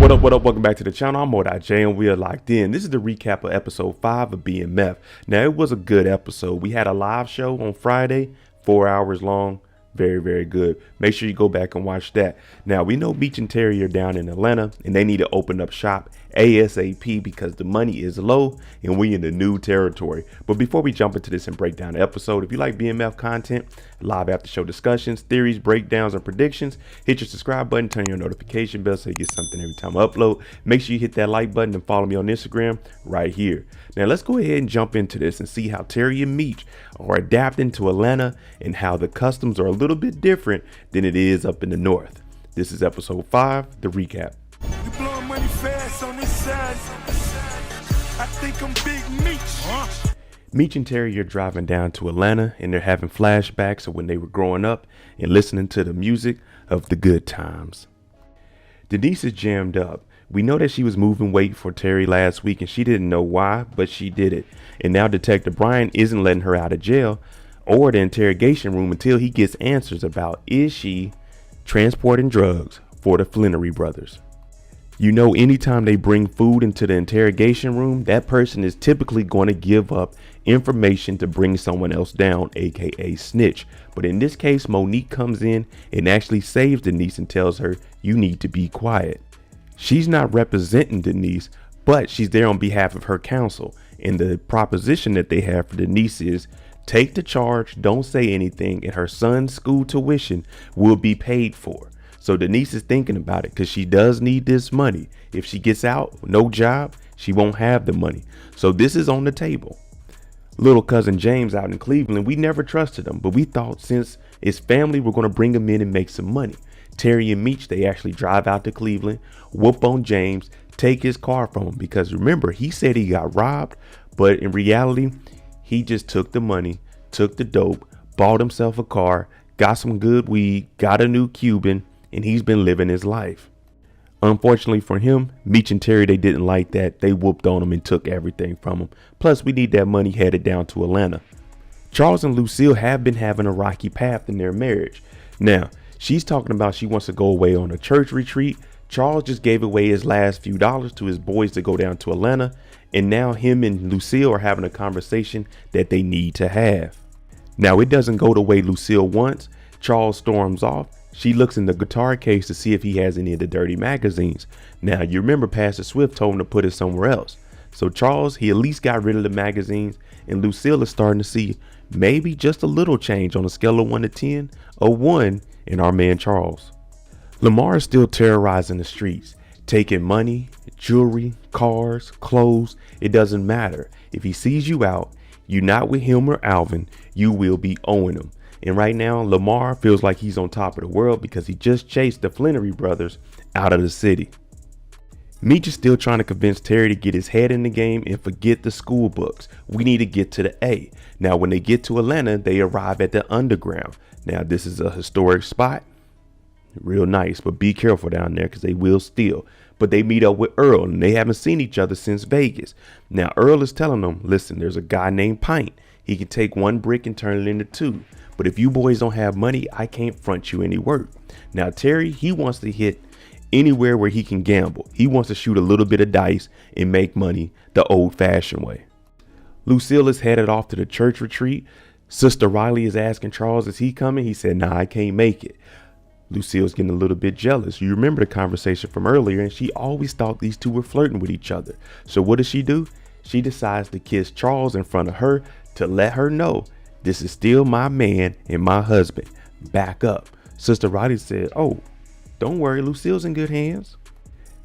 What up? Welcome back to the channel. I'm J and we are locked in. This is the recap of episode 5 of BMF. Now, it was a good episode. We had a live show on Friday, 4 hours long. Very good. Make sure you go back and watch that. Now, we know Meech and Terry are down in Atlanta and they need to open up shop ASAP because the money is low and we in the new territory. But before we jump into this and break down the episode, if you like BMF content, live after show discussions, theories, breakdowns, and predictions, hit your subscribe button, turn your notification bell so you get something every time I upload. Make sure you hit that like button and follow me on Instagram right here. Now let's go ahead and jump into this and see how Terry and Meech are adapting to Atlanta and how the customs are a little bit different than it is up in the north. This is episode 5, the recap. You blowing money fast on this side. I think I'm Big Meech. Meech and Terry are driving down to Atlanta and they're having flashbacks of when they were growing up and listening to the music of the good times. Denise is jammed up. We know that she was moving weight for Terry last week and she didn't know why, but she did it. And now Detective Brian isn't letting her out of jail or the interrogation room until he gets answers about is she transporting drugs for the Flennory brothers. You know, anytime they bring food into the interrogation room, that person is typically going to give up information to bring someone else down, aka snitch. But in this case, Monique comes in and actually saves Denise and tells her, you need to be quiet. She's not representing Denise, but she's there on behalf of her counsel. And the proposition that they have for Denise is take the charge, don't say anything, and her son's school tuition will be paid for. So Denise is thinking about it because she does need this money. If she gets out, no job, she won't have the money. So this is on the table. Little cousin James out in Cleveland, we never trusted him, but we thought since his family, we're going to bring him in and make some money. Terry and Meech, they actually drive out to Cleveland, whoop on James, take his car from him. Because remember, he said he got robbed, but in reality, he just took the money, took the dope, bought himself a car, got some good weed, got a new Cuban, and he's been living his life. Unfortunately for him, Meech and Terry, they didn't like that. They whooped on him and took everything from him. Plus, we need that money headed down to Atlanta. Charles and Lucille have been having a rocky path in their marriage. Now, she's talking about she wants to go away on a church retreat. Charles just gave away his last few dollars to his boys to go down to Atlanta. And now him and Lucille are having a conversation that they need to have. Now, it doesn't go the way Lucille wants. Charles storms off. She looks in the guitar case to see if he has any of the dirty magazines. Now, you remember Pastor Swift told him to put it somewhere else. So Charles, he at least got rid of the magazines, and Lucille is starting to see maybe just a little change on a scale of 1 to 10, a 1 in our man Charles. Lamar is still terrorizing the streets, taking money, jewelry, cars, clothes. It doesn't matter. If he sees you out, you're not with him or Alvin, you will be owing him. And right now, Lamar feels like he's on top of the world because he just chased the Flennory brothers out of the city. Meech is still trying to convince Terry to get his head in the game and forget the school books. We need to get to the A. Now, when they get to Atlanta, they arrive at the underground. Now, this is a historic spot. Real nice, but be careful down there because they will steal. But they meet up with Earl and they haven't seen each other since Vegas. Now, Earl is telling them, listen, there's a guy named Pint. He can take 1 brick and turn it into 2. But if you boys don't have money, I can't front you any work. Now, Terry, he wants to hit anywhere where he can gamble. He wants to shoot a little bit of dice and make money the old fashioned way. Lucille is headed off to the church retreat. Sister Riley is asking Charles, is he coming? He said, nah, I can't make it. Lucille's getting a little bit jealous. You remember the conversation from earlier, and she always thought these two were flirting with each other. So what does she do? She decides to kiss Charles in front of her to let her know this is still my man and my husband. Back up. Sister Riley said, oh, don't worry, Lucille's in good hands.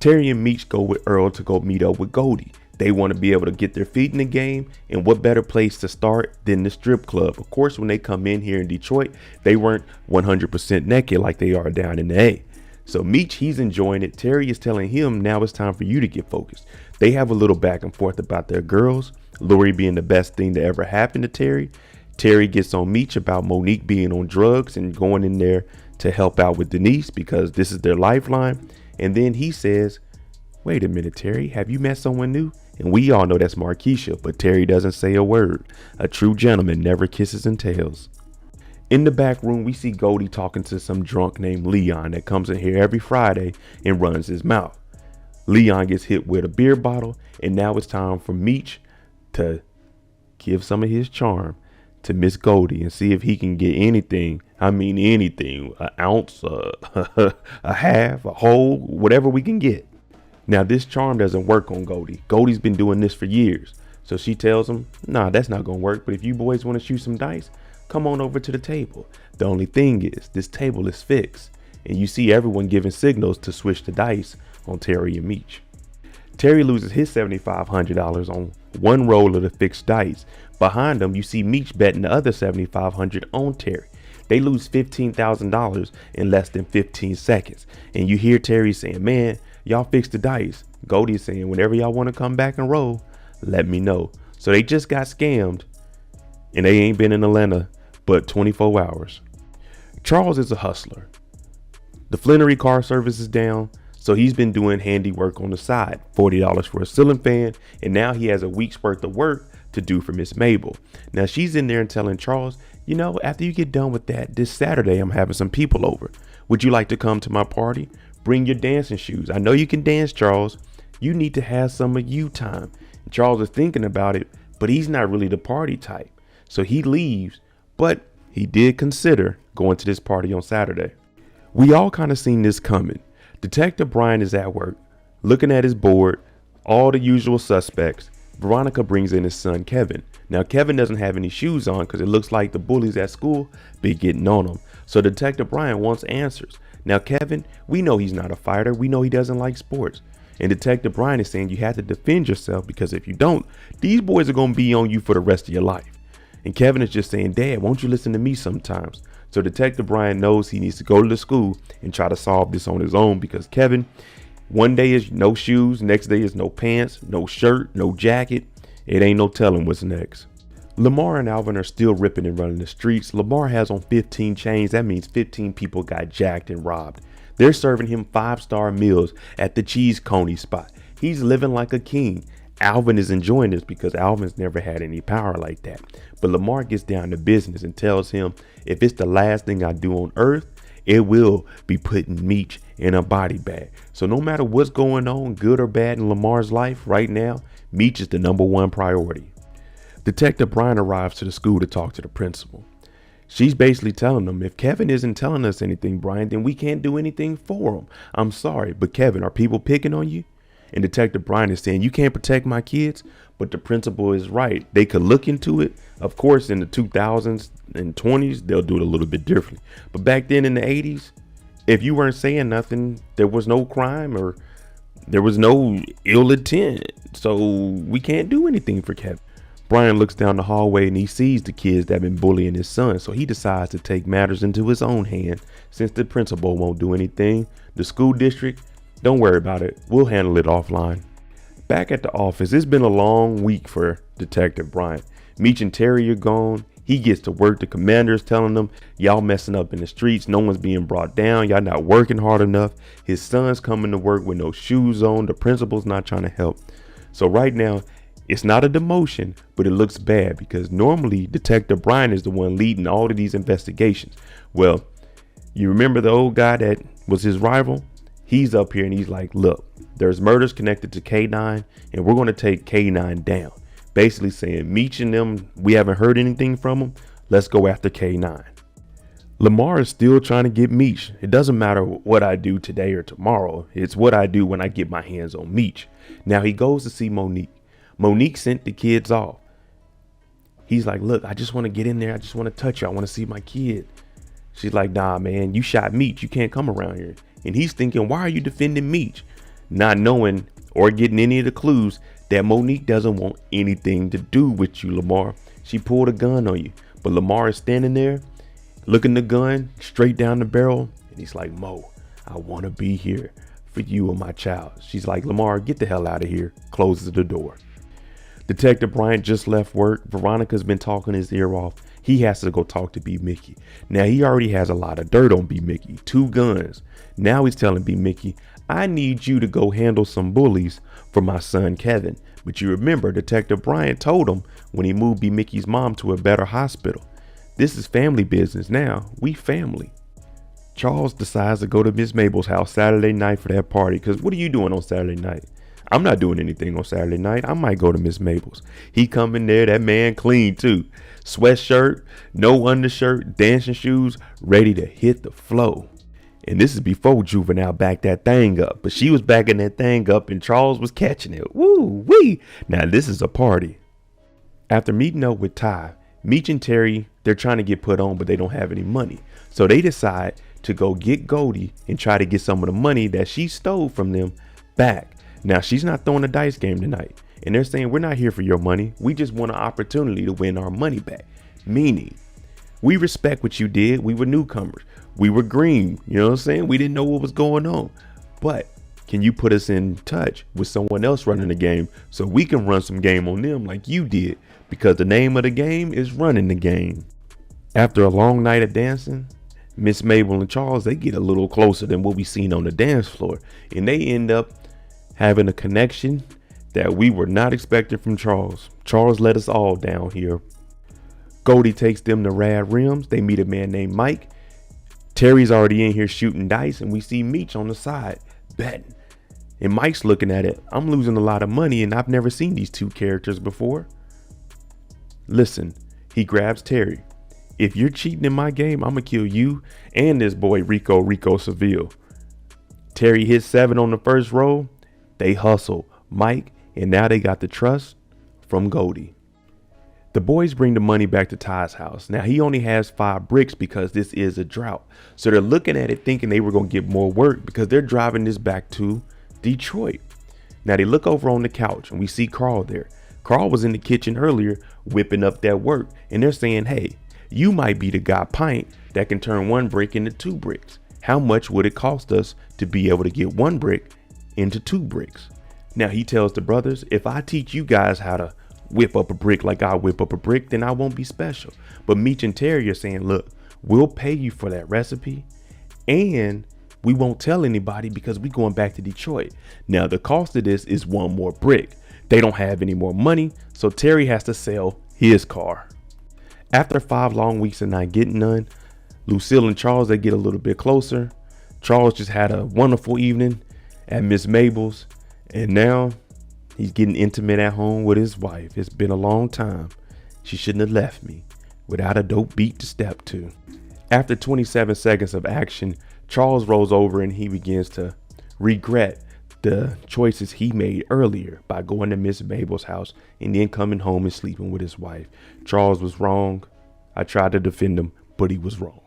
Terry and Meech go with Earl to go meet up with Goldie. They want to be able to get their feet in the game, and what better place to start than the strip club. Of course, when they come in here in Detroit, they weren't 100% naked like they are down in the A. So Meech, he's enjoying it. Terry is telling him now it's time for you to get focused. They have a little back and forth about their girls, Lori being the best thing to ever happen to Terry. Terry gets on Meech about Monique being on drugs and going in there to help out with Denise because this is their lifeline. And then he says, wait a minute, Terry, have you met someone new? And we all know that's Marquisha, but Terry doesn't say a word. A true gentleman never kisses and tells. In the back room, we see Goldie talking to some drunk named Leon that comes in here every Friday and runs his mouth. Leon gets hit with a beer bottle, and now it's time for Meech to give some of his charm to Miss Goldie and see if he can get anything. I mean anything, an ounce, a half, a whole, whatever we can get. Now this charm doesn't work on Goldie. Goldie's been doing this for years. So she tells him, nah, that's not gonna work. But if you boys want to shoot some dice, come on over to the table. The only thing is this table is fixed. And you see everyone giving signals to switch the dice on Terry and Meech. Terry loses his $7,500 on one roll of the fixed dice. Behind him, you see Meech betting the other $7,500 on Terry. They lose $15,000 in less than 15 seconds. And you hear Terry saying, man, y'all fix the dice. Goldie's saying, whenever y'all want to come back and roll, let me know. So they just got scammed, and they ain't been in Atlanta but 24 hours. Charles is a hustler. The Flenory car service is down, so he's been doing handiwork on the side. $40 for a ceiling fan, and now he has a week's worth of work to do for Miss Mabel. Now she's in there and telling Charles, you know, after you get done with that, this Saturday I'm having some people over. Would you like to come to my party? Bring your dancing shoes. I know you can dance, Charles. You need to have some of you time. And Charles is thinking about it, but he's not really the party type. So he leaves, but he did consider going to this party on Saturday. We all kind of seen this coming. Detective Brian is at work, looking at his board, all the usual suspects. Veronica brings in his son, Kevin. Now, Kevin doesn't have any shoes on because it looks like the bullies at school be getting on him. So Detective Brian wants answers. Now, Kevin, we know he's not a fighter. We know he doesn't like sports. And Detective Brian is saying you have to defend yourself because if you don't, these boys are going to be on you for the rest of your life. And Kevin is just saying, Dad, won't you listen to me sometimes? So Detective Brian knows he needs to go to the school and try to solve this on his own because Kevin, one day is no shoes, next day is no pants, no shirt, no jacket. It ain't no telling what's next. Lamar and Alvin are still ripping and running the streets. Lamar has on 15 chains. That means 15 people got jacked and robbed. They're serving him 5-star meals at the Cheese Coney spot. He's living like a king. Alvin is enjoying this because Alvin's never had any power like that. But Lamar gets down to business and tells him, if it's the last thing I do on earth, it will be putting Meech in a body bag. So no matter what's going on, good or bad in Lamar's life right now, Meech is the #1 priority. Detective Brian arrives to the school to talk to the principal. She's basically telling them, if Kevin isn't telling us anything, Brian, then we can't do anything for him. I'm sorry, but Kevin, are people picking on you? And Detective Brian is saying, you can't protect my kids. But the principal is right. They could look into it. Of course, in the 2000s and 20s, they'll do it a little bit differently. But back then in the 80s, if you weren't saying nothing, there was no crime or there was no ill intent. So we can't do anything for Kevin. Brian looks down the hallway and he sees the kids that have been bullying his son. So he decides to take matters into his own hand. Since the principal won't do anything, the school district, don't worry about it. We'll handle it offline. Back at the office, it's been a long week for Detective Brian. Meech and Terry are gone. He gets to work. The commander's telling them, y'all messing up in the streets. No one's being brought down. Y'all not working hard enough. His son's coming to work with no shoes on. The principal's not trying to help. So right now, it's not a demotion, but it looks bad because normally Detective Brian is the one leading all of these investigations. Well, you remember the old guy that was his rival? He's up here and he's like, look, there's murders connected to K9 and we're going to take K9 down. Basically saying Meech and them, we haven't heard anything from them. Let's go after K9. Lamar is still trying to get Meech. It doesn't matter what I do today or tomorrow. It's what I do when I get my hands on Meech. Now he goes to see Monique. Monique sent the kids off. He's like, look, I just want to get in there. I just want to touch you. I want to see my kid. She's like, nah, man, you shot Meech. You can't come around here. And he's thinking, why are you defending Meech? Not knowing or getting any of the clues that Monique doesn't want anything to do with you, Lamar. She pulled a gun on you. But Lamar is standing there, looking the gun straight down the barrel. And he's like, Mo, I want to be here for you and my child. She's like, Lamar, get the hell out of here. Closes the door. Detective Bryant just left work. Veronica's been talking his ear off. He has to go talk to B. Mickey. Now he already has a lot of dirt on B. Mickey. 2 guns. Now he's telling B. Mickey, I need you to go handle some bullies for my son Kevin. But you remember Detective Bryant told him when he moved B. Mickey's mom to a better hospital. This is family business now. We family. Charles decides to go to Miss Mabel's house Saturday night for that party. Because what are you doing on Saturday night? I'm not doing anything on Saturday night. I might go to Miss Mabel's. He come in there, that man clean too. Sweatshirt, no undershirt, dancing shoes, ready to hit the flow. And this is before Juvenile backed that thing up. But she was backing that thing up and Charles was catching it. Woo wee. Now this is a party. After meeting up with Ty, Meech and Terry, they're trying to get put on, but they don't have any money. So they decide to go get Goldie and try to get some of the money that she stole from them back. Now she's not throwing a dice game tonight. And they're saying, we're not here for your money. We just want an opportunity to win our money back. Meaning, we respect what you did. We were newcomers. We were green. You know what I'm saying? We didn't know what was going on. But can you put us in touch with someone else running the game so we can run some game on them like you did? Because the name of the game is running the game. After a long night of dancing, Miss Mabel and Charles, they get a little closer than what we seen on the dance floor. And they end up having a connection that we were not expecting from Charles. Charles let us all down here. Goldie takes them to Rad Rims. They meet a man named Mike. Terry's already in here shooting dice, and we see Meech on the side betting. And Mike's looking at it. I'm losing a lot of money, and I've never seen these two characters before. Listen, he grabs Terry. If you're cheating in my game, I'm gonna kill you and this boy Rico Seville. Terry hits 7 on the first roll. They hustle Mike, and now they got the trust from Goldie. The boys bring the money back to Ty's house. Now he only has 5 bricks because this is a drought. So they're looking at it thinking they were going to get more work because they're driving this back to Detroit. Now they look over on the couch and we see Carl there. Carl was in the kitchen earlier whipping up that work, and they're saying, hey, you might be the guy Pint that can turn 1 brick into 2 bricks. How much would it cost us to be able to get 1 brick into 2 bricks? Now he tells the brothers, if I teach you guys how to whip up a brick like I whip up a brick, then I won't be special. But Meech and Terry are saying, look, we'll pay you for that recipe and we won't tell anybody because we're going back to Detroit. Now the cost of this is 1 more brick. They don't have any more money, so Terry has to sell his car. After 5 long weeks of not getting none, Lucille and Charles, they get a little bit closer. Charles just had a wonderful evening at Miss Mabel's, and now he's getting intimate at home with his wife. It's been a long time. She shouldn't have left me without a dope beat to step to. After 27 seconds of action, Charles rolls over and he begins to regret the choices he made earlier by going to Miss Mabel's house and then coming home and sleeping with his wife. Charles was wrong. I tried to defend him, but he was wrong.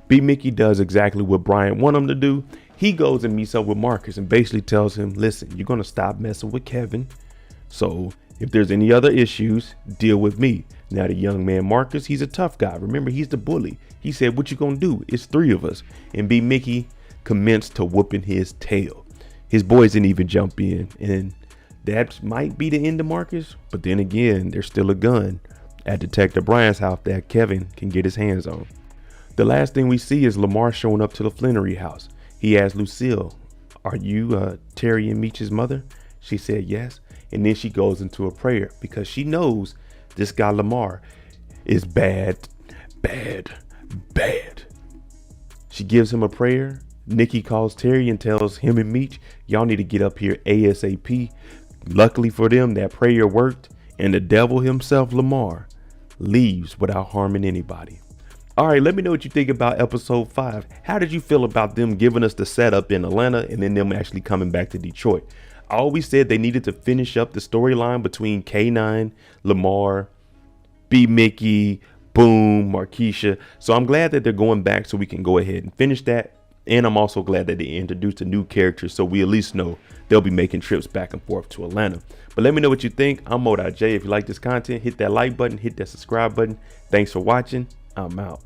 B. Mickey does exactly what Brian wanted him to do. He goes and meets up with Marcus and basically tells him, listen, you're going to stop messing with Kevin. So if there's any other issues, deal with me. Now the young man Marcus, he's a tough guy. Remember, he's the bully. He said, what you going to do? It's 3 of us. And B. Mickey commenced to whooping his tail. His boys didn't even jump in. And that might be the end of Marcus. But then again, there's still a gun at Detective Brian's house that Kevin can get his hands on. The last thing we see is Lamar showing up to the Flennory house. He asked Lucille, are you Terry and Meech's mother? She said yes. And then she goes into a prayer because she knows this guy Lamar is bad. She gives him a prayer. Nikki calls Terry and tells him and Meech, y'all need to get up here ASAP. Luckily for them, that prayer worked, and the devil himself, Lamar, leaves without harming anybody. All right, let me know what you think about episode 5. How did you feel about them giving us the setup in Atlanta and then them actually coming back to Detroit? I always said they needed to finish up the storyline between K9, Lamar, B. Mickey, Boom, Markeisha. So I'm glad that they're going back so we can go ahead and finish that. And I'm also glad that they introduced a new character so we at least know they'll be making trips back and forth to Atlanta. But let me know what you think. I'm Mo.J. If you like this content, hit that like button, hit that subscribe button. Thanks for watching. I'm out.